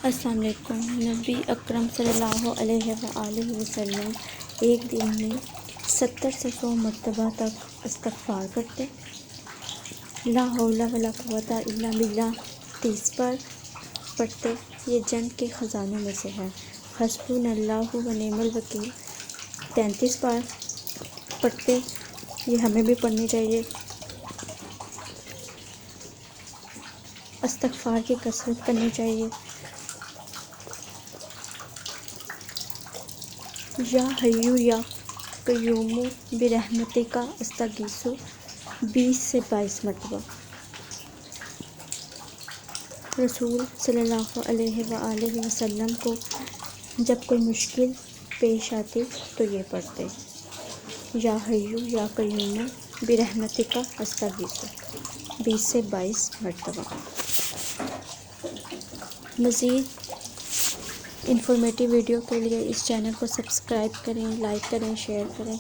السلام علیکم۔ نبی اکرم صلی اللہ علیہ وآلہ وسلم ایک دن میں 70 سے 100 مرتبہ تک استغفار کرتے، لا حول ولا قوت الا باللہ 30 بار پڑھتے۔ یہ جنت کے خزانوں میں سے ہے۔ حسبنا اللہ و نعم الوکیل 33 بار پڑھتے، یہ ہمیں بھی پڑھنی چاہیے۔ استغفار کی کثرت کرنی چاہیے۔ یا حیو یا قیوم برحمتک استغیث 20 سے 22 مرتبہ۔ رسول صلی اللہ علیہ وآلہ وسلم کو جب کوئی مشکل پیش آتی تو یہ پڑھتے، یا حیو یا قیوم برحمتک استغیث 20 سے 22 مرتبہ۔ مزید انفارمیٹیو ویڈیو کے لیے اس چینل کو سبسکرائب کریں، لائک کریں، شیئر کریں۔